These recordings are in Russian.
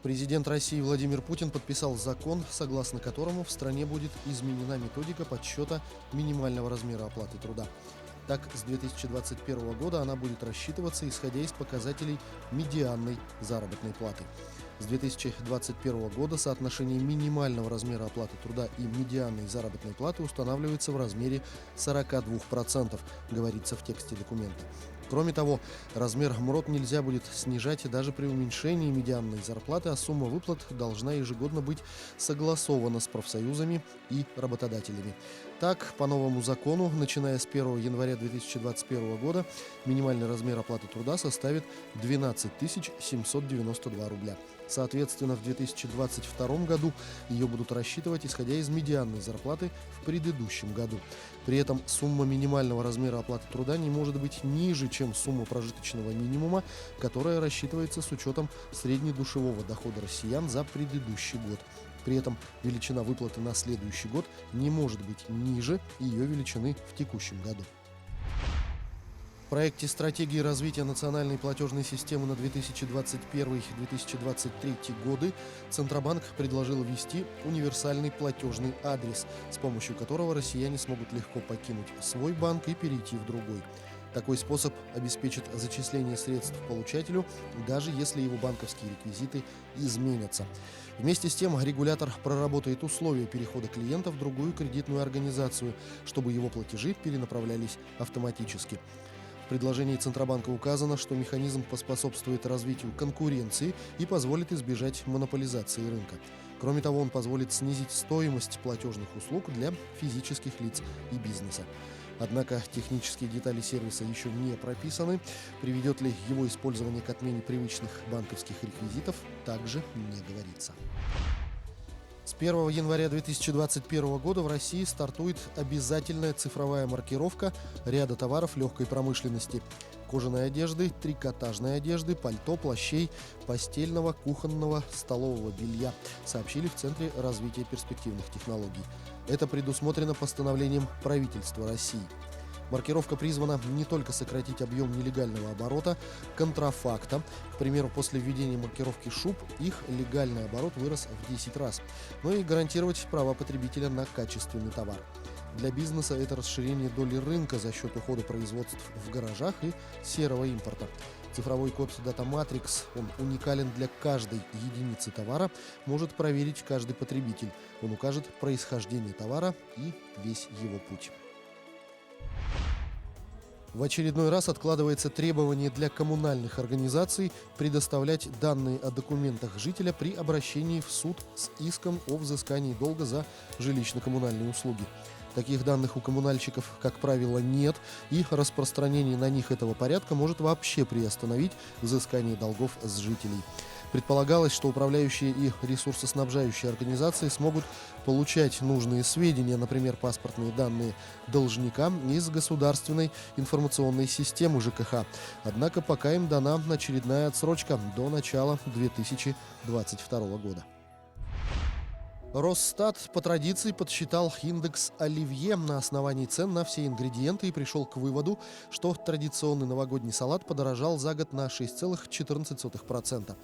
Президент России Владимир Путин подписал закон, согласно которому в стране будет изменена методика подсчета минимального размера оплаты труда. Так, с 2021 года она будет рассчитываться, исходя из показателей медианной заработной платы. С 2021 года соотношение минимального размера оплаты труда и медианной заработной платы устанавливается в размере 42%, говорится в тексте документа. Кроме того, размер МРОТ нельзя будет снижать даже при уменьшении медианной зарплаты, а сумма выплат должна ежегодно быть согласована с профсоюзами и работодателями. Так, по новому закону, начиная с 1 января 2021 года, минимальный размер оплаты труда составит 12 792 рубля. Соответственно, в 2022 году ее будут рассчитывать, исходя из медианной зарплаты в предыдущем году. При этом сумма минимального размера оплаты труда не может быть ниже, чем сумма прожиточного минимума, которая рассчитывается с учетом среднедушевого дохода россиян за предыдущий год. При этом величина выплаты на следующий год не может быть ниже ее величины в текущем году. В проекте стратегии развития национальной платежной системы на 2021-2023 годы Центробанк предложил ввести универсальный платежный адрес, с помощью которого россияне смогут легко покинуть свой банк и перейти в другой. Такой способ обеспечит зачисление средств получателю, даже если его банковские реквизиты изменятся. Вместе с тем, регулятор проработает условия перехода клиента в другую кредитную организацию, чтобы его платежи перенаправлялись автоматически. В предложении Центробанка указано, что механизм поспособствует развитию конкуренции и позволит избежать монополизации рынка. Кроме того, он позволит снизить стоимость платежных услуг для физических лиц и бизнеса. Однако технические детали сервиса еще не прописаны. Приведет ли его использование к отмене привычных банковских реквизитов, также не говорится. С 1 января 2021 года в России стартует обязательная цифровая маркировка ряда товаров легкой промышленности: кожаной одежды, трикотажной одежды, пальто, плащей, постельного, кухонного, столового белья, сообщили в Центре развития перспективных технологий. Это предусмотрено постановлением правительства России. Маркировка призвана не только сократить объем нелегального оборота контрафакта. К примеру, после введения маркировки шуб их легальный оборот вырос в 10 раз, но и гарантировать права потребителя на качественный товар. Для бизнеса это расширение доли рынка за счет ухода производств в гаражах и серого импорта. Цифровой код Data Matrix, он уникален для каждой единицы товара, может проверить каждый потребитель. Он укажет происхождение товара и весь его путь. В очередной раз откладывается требование для коммунальных организаций предоставлять данные о документах жителя при обращении в суд с иском о взыскании долга за жилищно-коммунальные услуги. Таких данных у коммунальщиков, как правило, нет, и распространение на них этого порядка может вообще приостановить взыскание долгов с жителей. Предполагалось, что управляющие и ресурсоснабжающие организации смогут получать нужные сведения, например, паспортные данные должника, из государственной информационной системы ЖКХ. Однако пока им дана очередная отсрочка до начала 2022 года. Росстат по традиции подсчитал индекс Оливье на основании цен на все ингредиенты и пришел к выводу, что традиционный новогодний салат подорожал за год на 6,14%.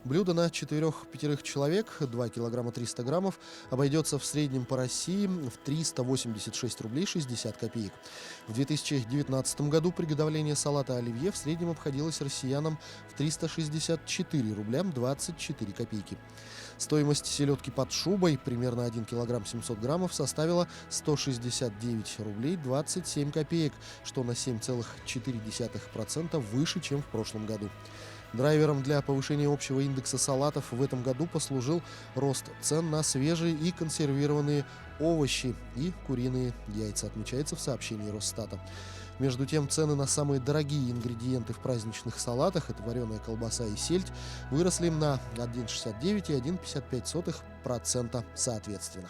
Блюдо на 4-5 человек, 2 килограмма 300 граммов, обойдется в среднем по России в 386 рублей 60 копеек. В 2019 году приготовление салата оливье в среднем обходилось россиянам в 364 рубля 24 копейки. Стоимость селедки под шубой, примерно 1 килограмм 700 граммов, составила 169 рублей 27 копеек, что на 7,4% выше, чем в прошлом году. Драйвером для повышения общего индекса салатов в этом году послужил рост цен на свежие и консервированные овощи и куриные яйца, отмечается в сообщении Росстата. Между тем, цены на самые дорогие ингредиенты в праздничных салатах, это вареная колбаса и сельдь, выросли на 1,69 и 1,55% соответственно.